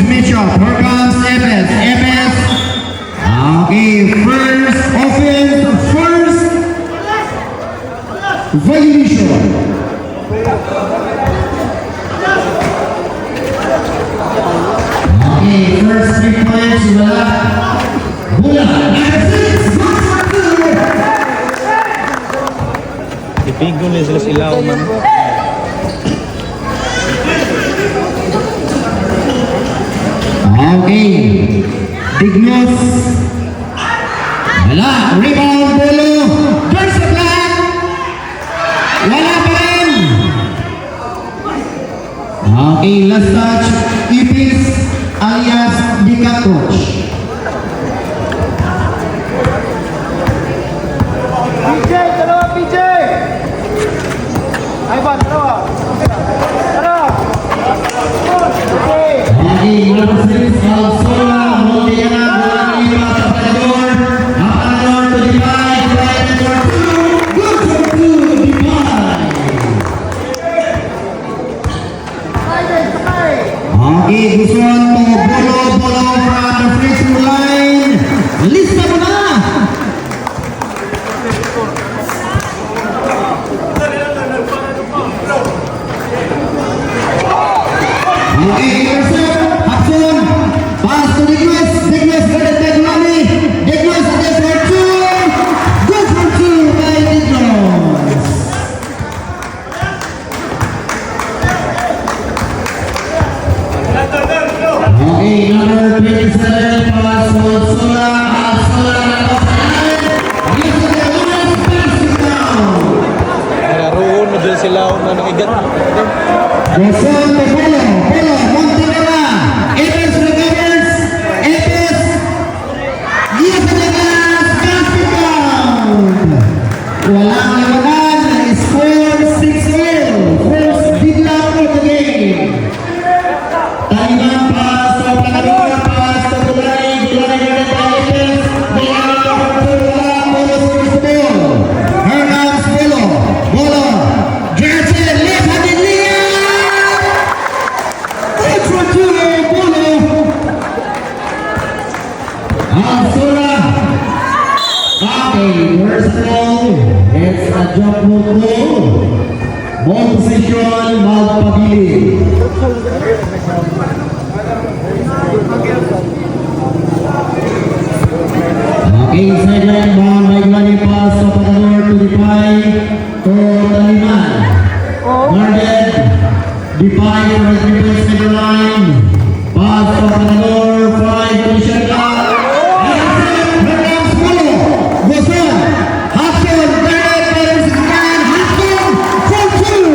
Prince Mitchell. Here comes Epes. Epes. Okay, first offense, first violation. Okay, first 3 points. Wala. Bola. Number 6. Ipigol na sila silaw man. Okay. Dignos. Wala. Rebound. Bolo. First flag. Wala pa rin. Okay. Last touch. Ipis alias Dikatoch. PJ, dalawa PJ! Ay ba, dalawa? Dalawa! Okay! Okay, number 6, Alsola, Montiana, Bolaniva, Tapador, Apador to the right, Tapador, good for 2, the right. Okay, Guson to Bolo from the free throw line. Lista mo na! Okay, intercept, action, pass to Dignos, Dignos got it back money, Dignos against for 2, good for 2 by Dignos. Okay, number 27, pass to Alsola, Alsola, gives it the last pass it down. Naroon na dyan sila na nakigat. Jason to Polo, Polo, Montenegro, Epes recovers, Epes, gives it the last pass it down. Walang labanan, score 6-0, first bigla for the game. Taliban pass to Panagura, pass to Gulay, Gulay got it by Epes, Gulay number 2, Polo scores the ball. Here comes Polo, Polo, Jackson, left-handed layup! Good for 2, Polo. Alsola. Okay, first ball, it's a jump ball. Ball position, Magpabili. Okay, sideline ball, Maglani pass to Patador to Dipay to Taliman. Guarded, Dipay to the center line. Pass to Patador, 5 to Shaka. Here comes Polo. Goes on. Hapton, guarded by the 69. Hapton, for 2.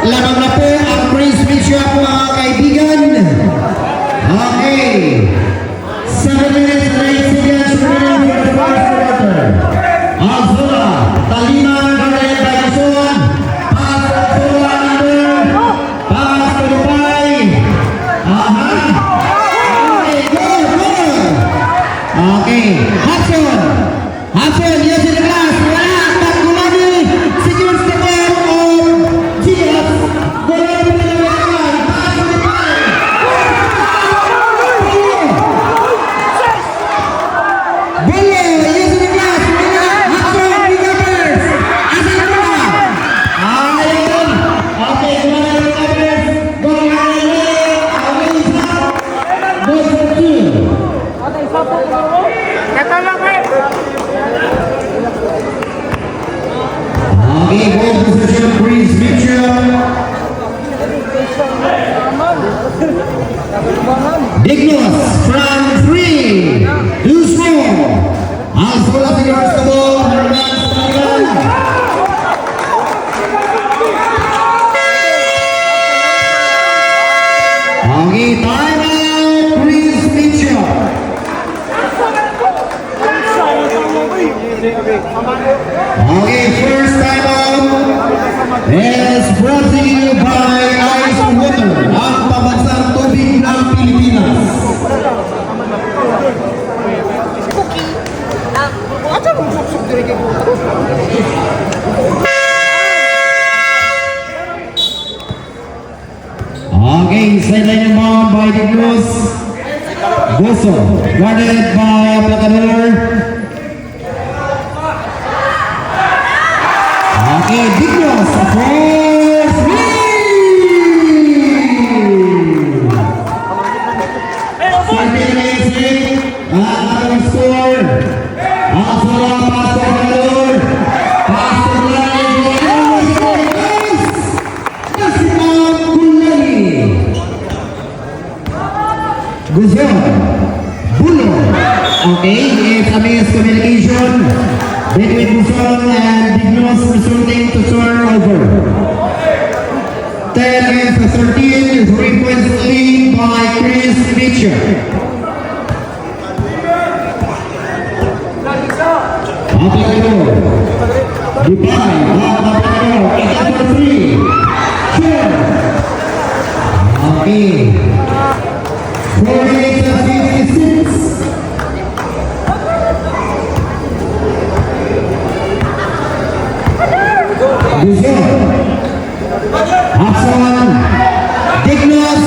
Lamang na po ang Prince Mitchell mga kaibigan. Okay. 7 minutes and 8 seconds remaining for the first quarter. Alsola, Taliman, guarded by Guson. Pass to Alsola, under. Pass to Dupay. Aha. Okay, good. Okay. Hudson. Hudson, yes in the glass. Wala. Takbo lagi. Secures the ball of GS. Wala pa na naman. Pass to Dupay. Bello, yes in the glass. Wala. Hudson, recovers. Asan ka ba? Ayun. Okay, wala recovers. Going away. Away is up. Goes for 2. Kata lang eh! Okay, ball position, Prince Mitchell. Dignos from 3. Too strong. Alsola secures the ball. Hernan Taliban. Okay, time out, Prince Mitchell. Okay, first time out is brought to you by Ice Water, ang pambansang tubig ng Pilipinas. sideline inbound by Dignos. Gusto, guarded by Aplacador. Okay, Dignos for three. 30 minutes in. Ang score. Ang score, pass to Aplacador. Pass to Guzon, Bulo. Okay, it's a miscommunication between Guzon and Dignos resulting to turnover. 10 against 13, 3 points lead by Chris Mitchell. Aplacador. Depay, Aplacador, 8-3. Sure. Okay. 48-56. Guzon. Hapson. Dignos.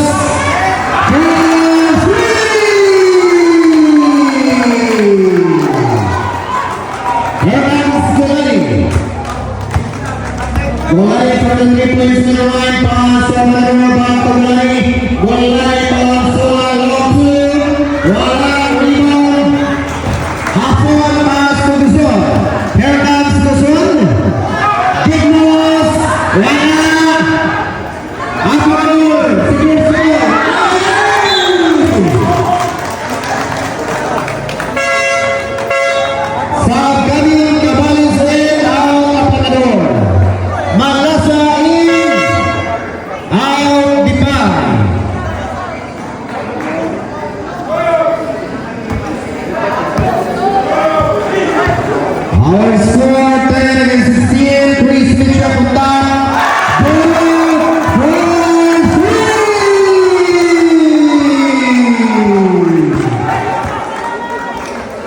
Evans Golani. Golani from the 3 points to the line. Pass on the back to Golani. Golani pass on wala rebound. Hapon pass to Guzon. Here comes Guzon. Dignos. Wala. Aplacador. Secure score. Sa kanyang kabalis rin ang Aplacador. Malasa in. Ayaw Depay. Our score 10 against 16. Chris Mitchell punta.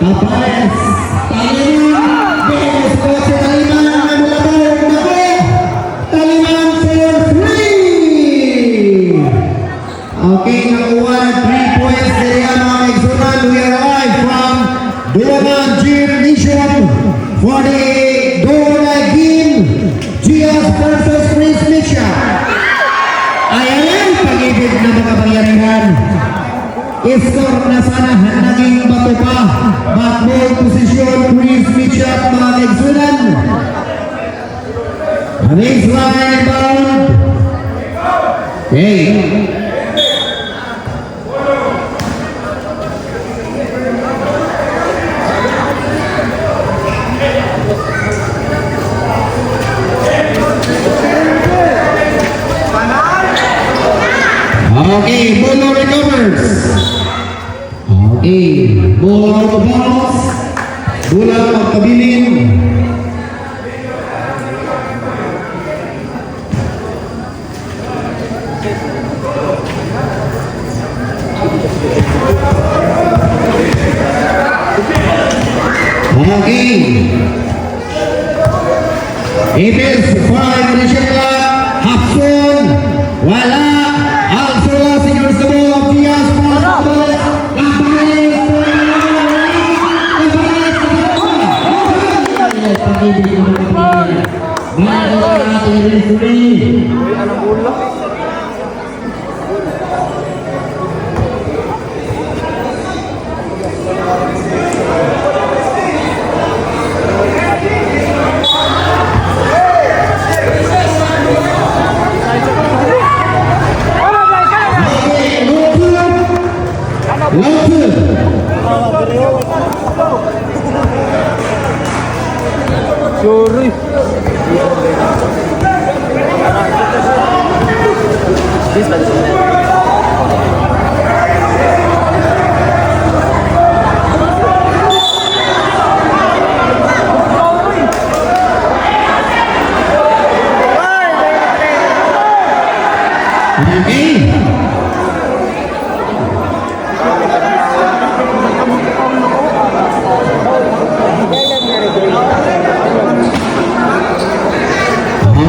Tapares. Taliman. Benes ko si Taliman. Namulabog. Nako. Taliman for 3. Okay, nakuha ng 3 points. Dari ang mga exonan. We arrive from Dulaman Gymnasium for the Dora game. Gias versus Chris Mitchell. Ayan, pag-ibig na mga pangyarihan. Score na sana naging bato pa. Backball position, Chris Mitchell, mga exonan. Baseline bound. Okay. Okay, Bulo recovers. Okay, ball out of bounds. Bola magkabilin. Okay. It is 5 initial clock. Hapson. Wala. Al-Sula secures the ball of Diaz. Sorry.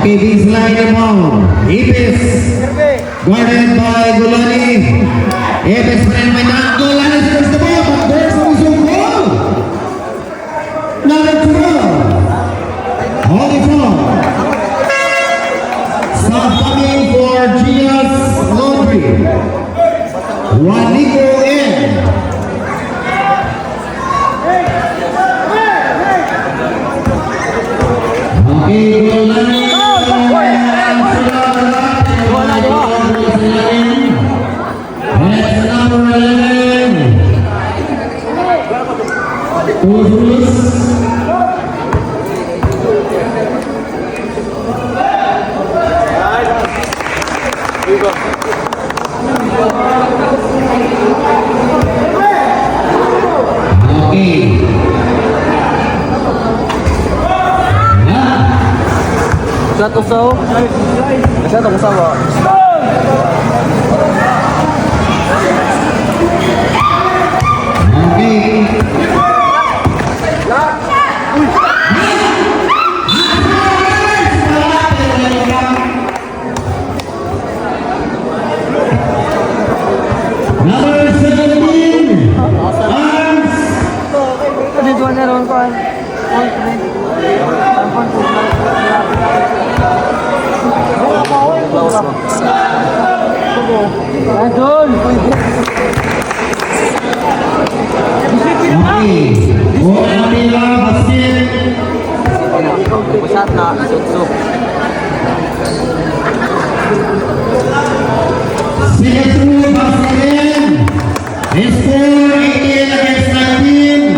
Okay, this line among Ipis Guarded by Gulani. Epes pa rin may daan. Gulani scores the ball, but there's a whistle goal. Number 12. Holy foul. Stop coming for Gias Laundry. Juanico in. Okay, Gulani. That's number 11. Urus. Okay. Satu saw. Satu sawa. Okay. Number 17. Arms. Ano doon na ron ko? Adon. Okay. Oh, Amila Basket. Pusat na suksuk. Second through basket. Score 18 against 19.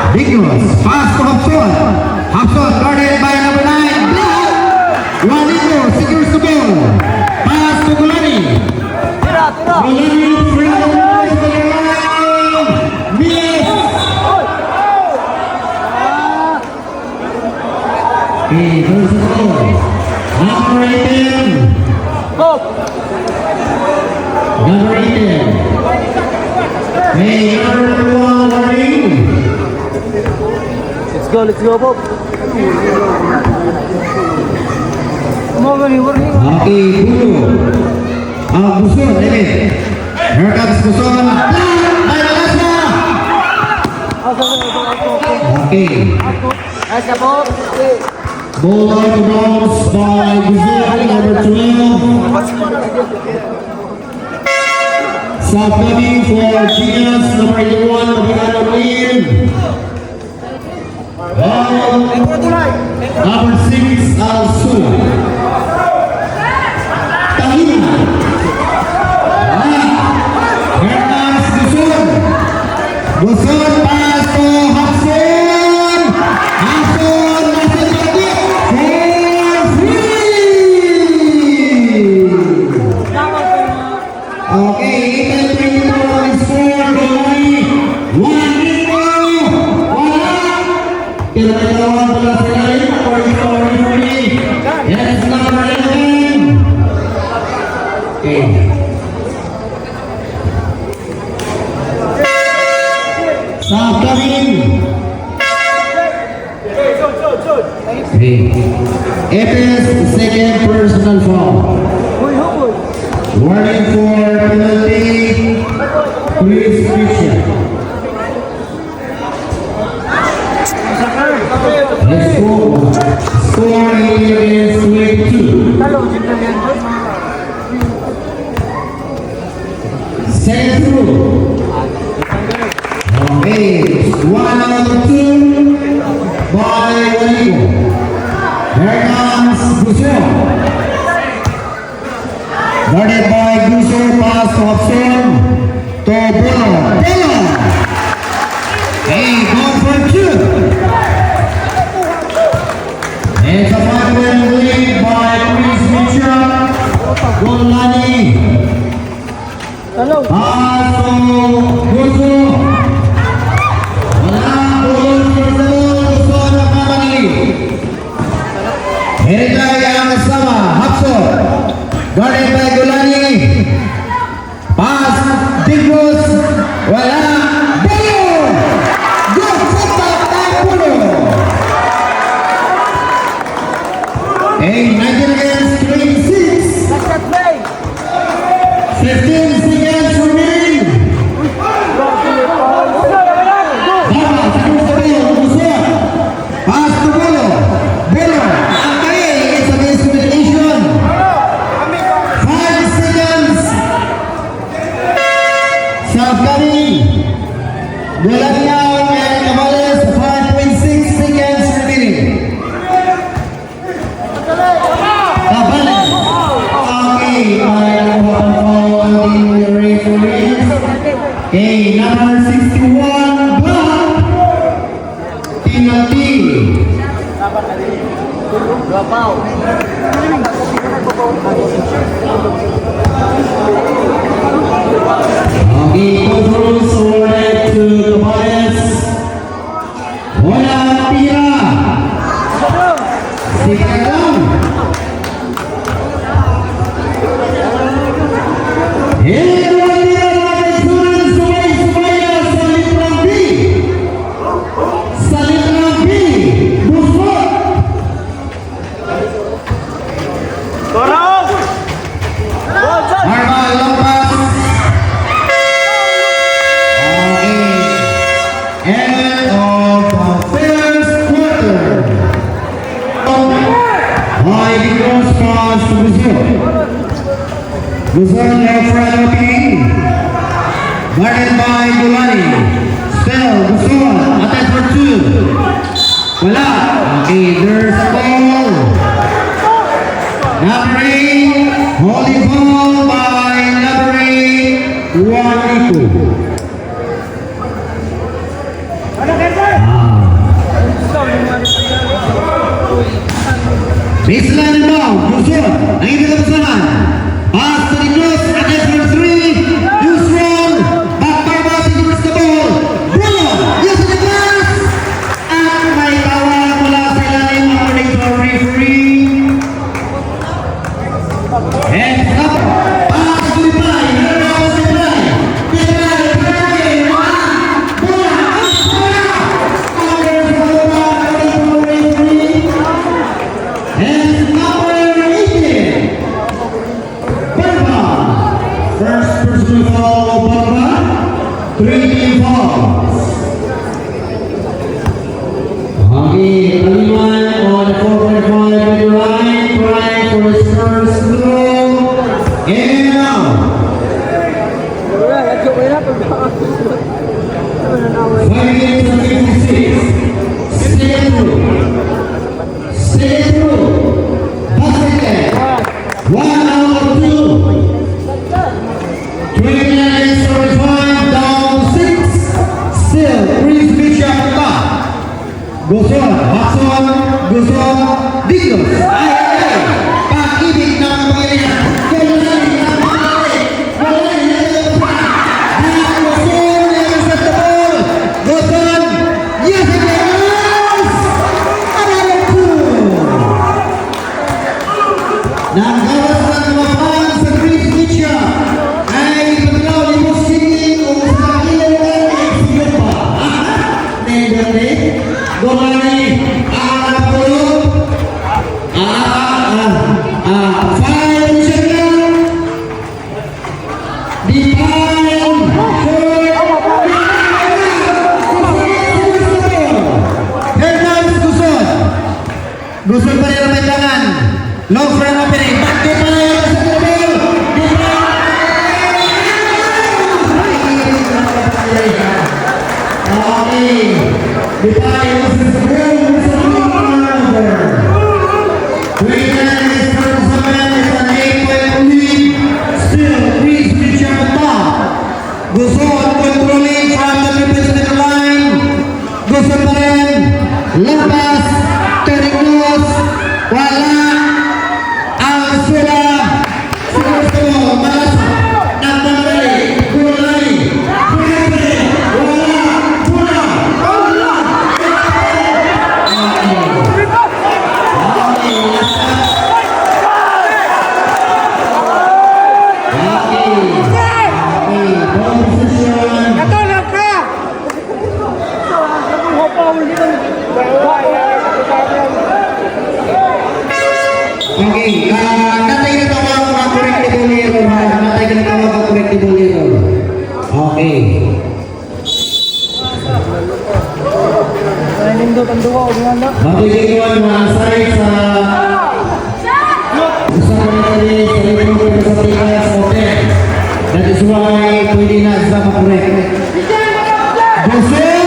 Vigorous. Pass to Hapson. Hapson guarded by number 9. Juanico secures the ball. Pass to Gulani. Tira. Gulani from the line. Miss. Okay, goes to the ball. Number 18. Go. Number 18. Hey, number 1 warning. Let's go, Bob. Mau warning. Okay, Bulu. Buson, David. Here comes Buson. By Malasma. Okay. Nice na po. Ball out of bounds by Buson, number 12. Stop coming for Gias, number 81, Nabigano Lin. Number 6, Alsu. Tahina. Here comes Buson. Buson pass to Hapson. Hapson masih lagi for free. Okay, Ethan Pinto score Gulani. Juanico. Wala. Pero may dalawang bola sa ilalim. Yes, number 11. Okay. Stop coming. Okay. Epes second personal foul. Warning for penalty. Please picture. Let's go. Score against 22. Second through. Okay. 1 out of 2 by Juanico. Here comes Buson. Guarded by Guso, pass to Hapson. To Bolo. Hey, go for 2. It's a 5-win lead by Chris Mitchell. Gulani. Pass to Guso. Wala. Guso na kamali. Herikay ang sama. Hapson. Guarded by Gulani. Pass. Digos. Wala. Bolo. Go. Pulo. South Cali, Gulanyaw and Cabales, 5.6 seconds remaining. Cabales. Okay, I will the referees. Okay, number 61, Black. Timothy. Drop out. Okay, controls over to Cabales. Wala tira. Sikat lang. Luzon left right opening. Guarded by Gulani. Spell, Luzon, attack for 2. Wala. Okay, there's a ball. Number 8, holding ball by number 8, Juanico. Baseline and down, Luzon, ang ibig kapasahan. Pass to the cross, attack for 3. Yusron, back by Basi, towards the ball. Bruno, using the pass. At may tawag mula sa ilalim according to our referee. And up, pass to the play. Pass to the play. Play, bola, according to our referee. And number 18. First personal foul, Barba. 3 fouls. Okay, Aliman on the 4.5 with the right, trying for his first goal. And now. 5 minutes and 56. Stay through. Stay through. Basket. 1 out of 2. 29 45 down 6. Still, Prince Bishop back. Guzon, Watson, Guzon, Digos. Ay, pag-ibig ng Panginoon. Gulani ng Panginoon. Gulani ng Panginoon. Guzon, yes at the ball. Guzon, yes at the ball. Another 2. Nagawas ng mga fans sa Prince Bishop. Gulani, fire second, the time, here comes Guzon. Guzon pa rin ang may tangan. Long front opening, back to fire, second ball, the okay. The time is the goal, it's a number. 29 is for Zaman, it's an 8-point lead. Still, Prince Bishop back. Guzon controlling from the defensive line. Guzon pa rin. Lampas, turning loose. Wala. Ang sula. Sigurdo, malas. Nagpapali. Gulay. Gulay. Wala. Wala. Okay, natay na tawag mga correctable error ha. Natay na tawag mga correctable error. Okay. Magiging mga side sa usapan natin sa limang sa Pikas Hotel. That is why pwede not Zama correct. Josen!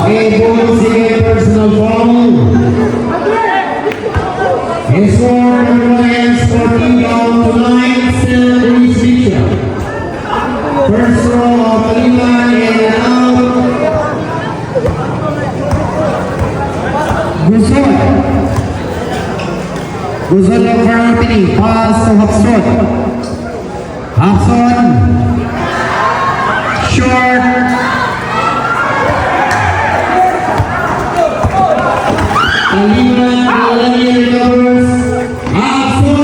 Okay, both sige personal foul. His score number 1 14 down to 9, still Luis Vicha. First row of Taliman and out. Guzon of Varanthini, pass to Hapson. Hapson. Short. Taliman, Alani recovers. Hapson.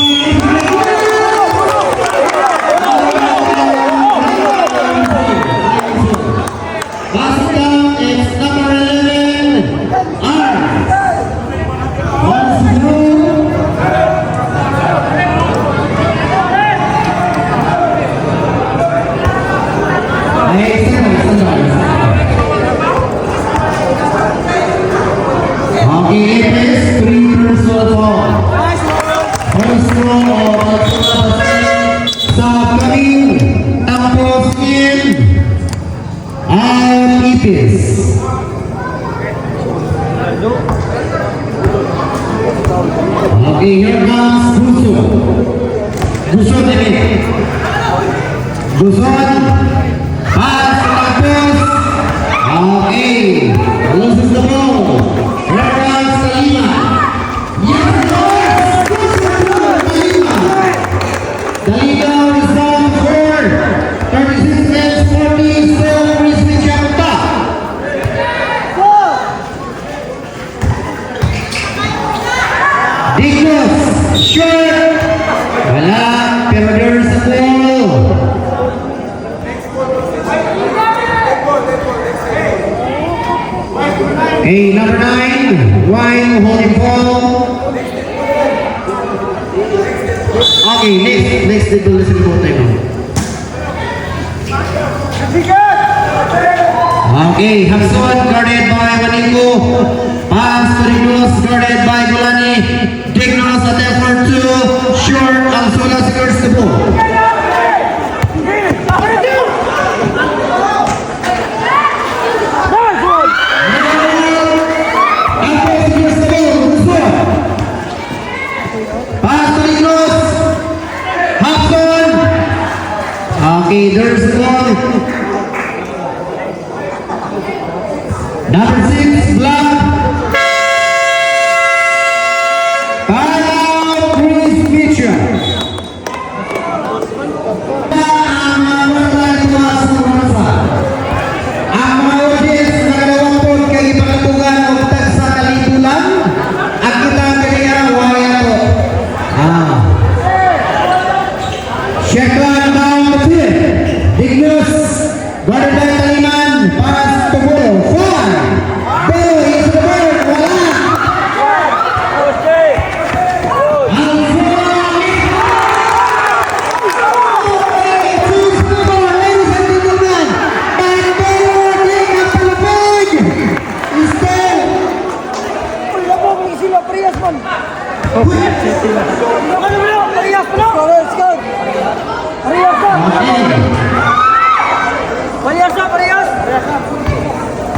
Pass it down, it's number 11. Arms. Once through. Okay, it is 3 personal foul. First row of sa kaming tapos in ang ipis. Okay, here comes Buso. Buso din. Buson. Pass tapos. Okay, loses the ball. Here comes Talima. Yes, boys! Talima. Talima is down for 36 minutes 40. Still Rizmi Chapta. Dignos. Short. Wala. Pero there's a ball. Okay, number 9, Wine holding ball. Okay, next dito listen po tayo. Okay, Hapson guarded by Manico. Pass to Dignos guarded by Golani. Dignos attempt for 2. Short, Alzola secures the ball. Okay, there's the ball. Number 6, Black. Out, Chris Mitchell. Ang mga audience na nagawapod kay ipagatugan o tag sa kalitulan at kita kaya waya ko. Check on down the field. Dignos, guarded by Taliman, pass to Bolo. 5. Bolo is the bird. Wala.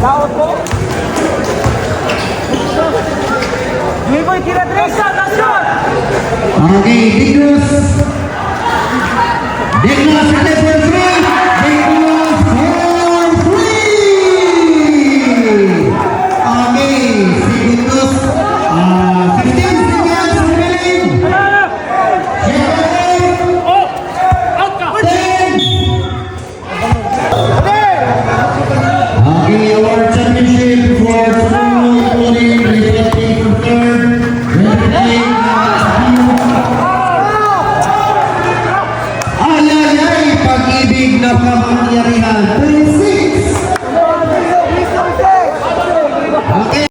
Daot po. Luiboy tira derecha, atención. Okay, Dignos. Dignos,